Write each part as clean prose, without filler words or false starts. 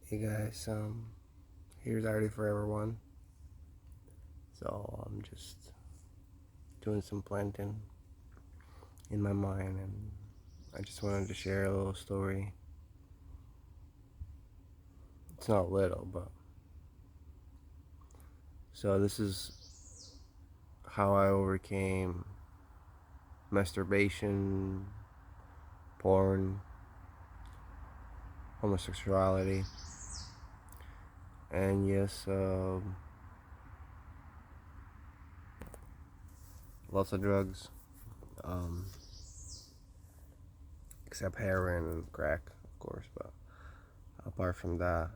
Hey guys, here's Artie Forever One. So I'm just doing some planting in my mind, and I just wanted to share a little story. It's not little, but so this is how I overcame masturbation, porn, homosexuality, and yes, lots of drugs, um, except heroin and crack, of course. But apart from that,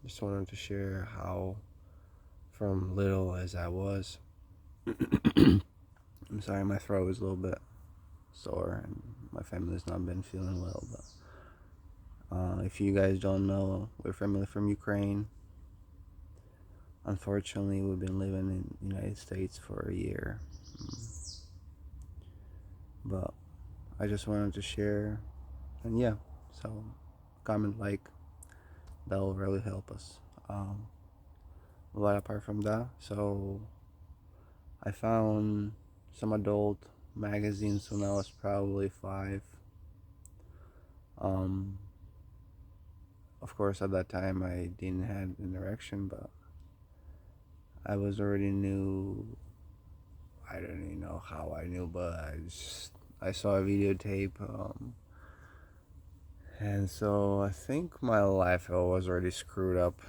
just wanted to share how, from little as I was, I'm sorry, my throat is a little bit sore, and my family's not been feeling well. But if you guys don't know, we're family from Ukraine. Unfortunately, we've been living in the United States for a year. But I just wanted to share, and yeah, so comment, like, that will really help us. But apart from that, so I found some adult magazines when I was probably 5. Um, of course, at that time I didn't have an erection, but I was already knew. I don't even know how I knew, but I saw a videotape, and so I think my life was already screwed up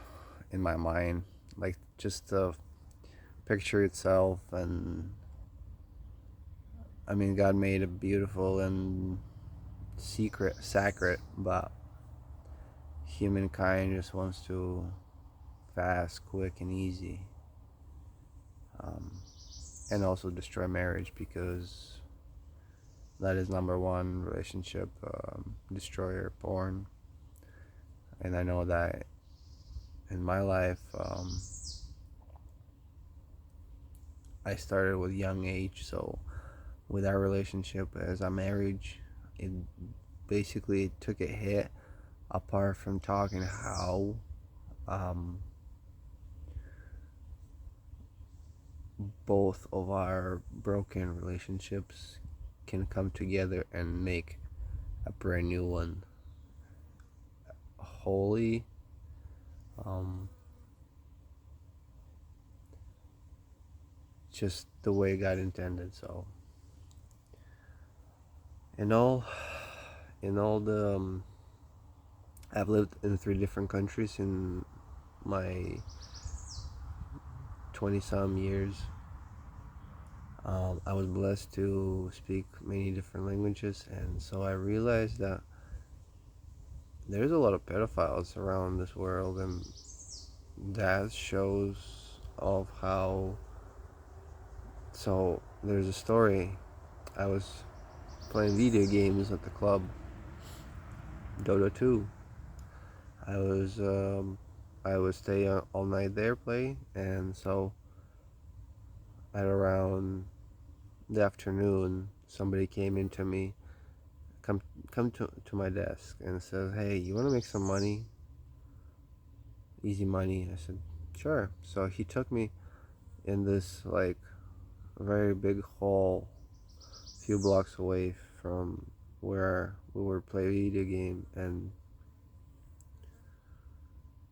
in my mind, like just the picture itself, and I mean, God made it beautiful and sacred, but humankind just wants to fast, quick, and easy, um, and also destroy marriage because that is number one relationship destroyer, porn. And I know that in my life, I started with young age, so with our relationship as a marriage, it basically took a hit. Apart from talking how um, both of our broken relationships can come together and make a brand new one holy, um, just the way God intended. So in all in all the I've lived in 3 different countries in my 20 some years. I was blessed to speak many different languages, and so I realized that there's a lot of pedophiles around this world, and that shows of how. So there's a story. I was playing video games at the club, Dota 2. I was I would stay all night there play, and so at around the afternoon, somebody came into me, come come to my desk and says, "Hey, you want to make some money? Easy money." I said, "Sure." So he took me in this like very big hall, a few blocks away from where we were playing video game, and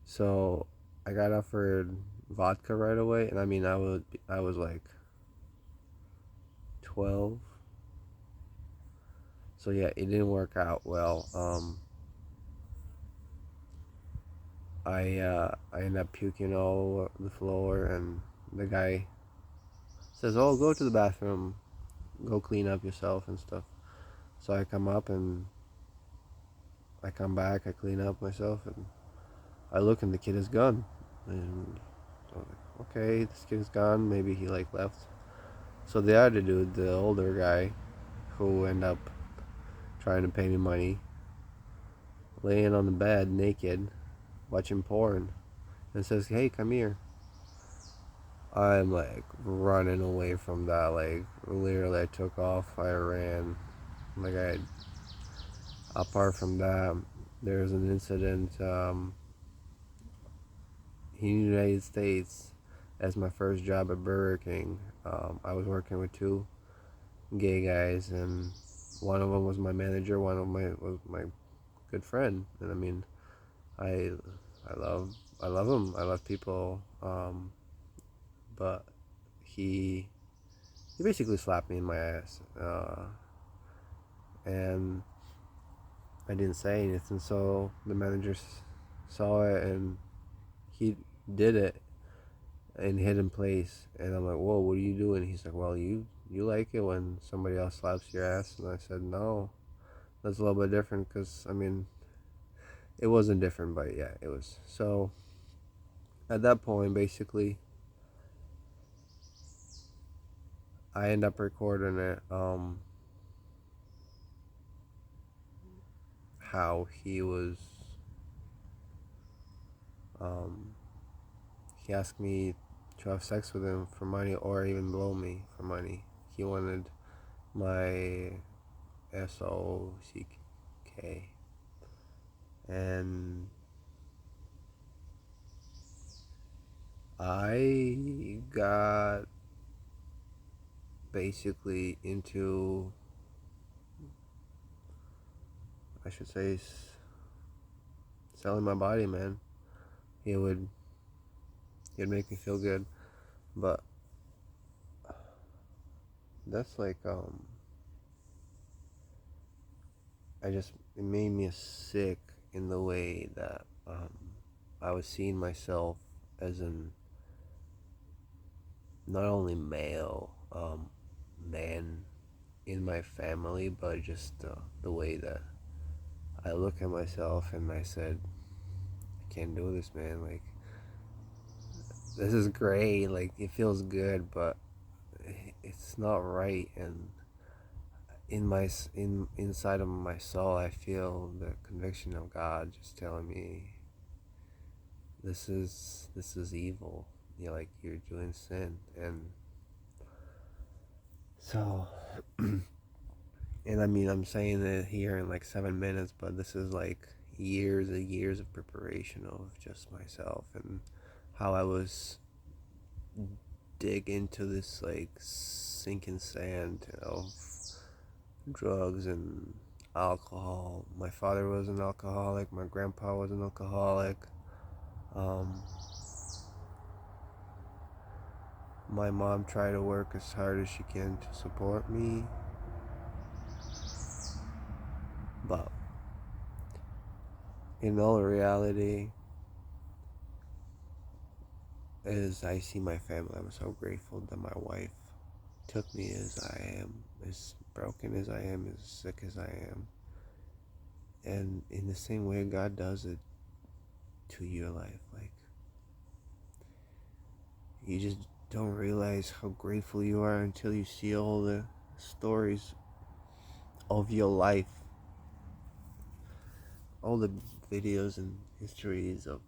so I got offered vodka right away, and I mean I was like 12, so yeah, it didn't work out well. I ended up puking all over the floor, and the guy says, "Oh, go to the bathroom, go clean up yourself and stuff." So I come up and I come back, I clean up myself, and I look, and the kid is gone. And I was like, okay, this kid is gone. Maybe he like left. So the other dude, the older guy, who ended up trying to pay me money, laying on the bed naked, watching porn, and says, "Hey, come here." I'm like running away from that. Like literally, I took off. I ran. Like I, apart from that, there was an incident in the United States as my first job at Burger King. I was working with two gay guys, and one of them was my manager. One of my was my good friend, and I mean, I I love I love him. I love people, but he he basically slapped me in my ass, and I didn't say anything. So the manager saw it, and he did it in hidden place. And I'm like, whoa, what are you doing? He's like, well, you like it when somebody else slaps your ass? And I said, no, that's a little bit different, because I mean, it wasn't different, but yeah, it was. So at that point, basically, I end up recording it. How he was. Um, he asked me to have sex with him for money, or even blow me for money. He wanted my SOCK, and I got basically into, I should say, selling my body, man. He would he'd make me feel good, but that's like I just it made me sick in the way that I was seeing myself as an not only male man in my family, but just the way that I look at myself, and I said, I can't do this, man. Like, this is great. Like, it feels good, but it's not right. And inside of my soul, I feel the conviction of God just telling me, this is evil. You're like, you're doing sin. And so, and I mean, I'm saying it here in like 7 minutes, but this is like years and years of preparation of just myself, and how I was dig into this like sinking sand of drugs and alcohol. My father was an alcoholic. My grandpa was an alcoholic. Um, my mom tried to work as hard as she can to support me, but in all reality, as I see my family, I'm so grateful that my wife took me as I am, as broken as I am, as sick as I am. And in the same way God does it to your life, like, you just don't realize how grateful you are until you see all the stories of your life, all the videos and histories of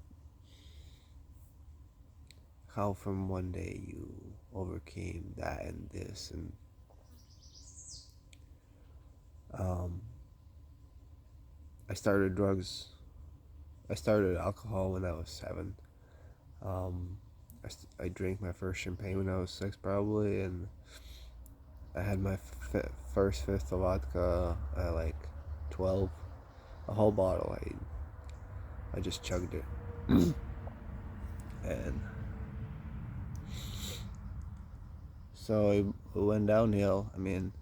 how from one day you overcame that and this. And um, I started drugs. I started alcohol when I was 7. Um, I drank my first champagne when I was 6, probably, and I had my first fifth of vodka at like 12. A whole bottle. I just chugged it, and so it went downhill. I mean,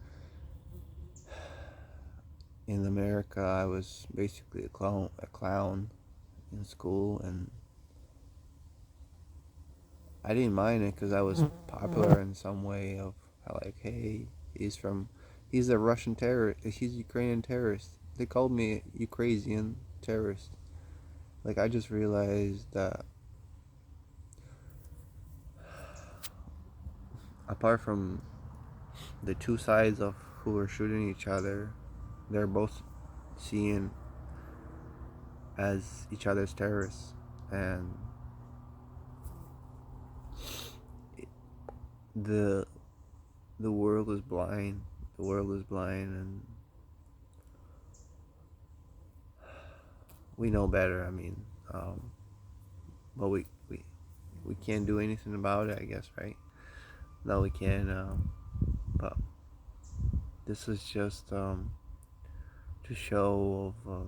in America, I was basically a clown in school, and I didn't mind it because I was popular in some way. Of how, like, hey, he's a Russian terrorist. He's a Ukrainian terrorist. They called me Ukrainian terrorist. Like, I just realized that apart from the two sides of who are shooting each other, they're both seen as each other's terrorists, and the the world is blind. The world is blind, and we know better. I mean, um, but we can't do anything about it, I guess, right? No, we can. But this is just to show of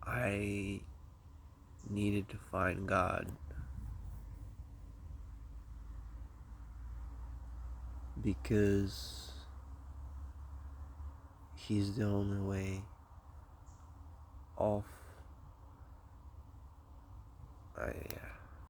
I needed to find God because He's the only way off. Yeah.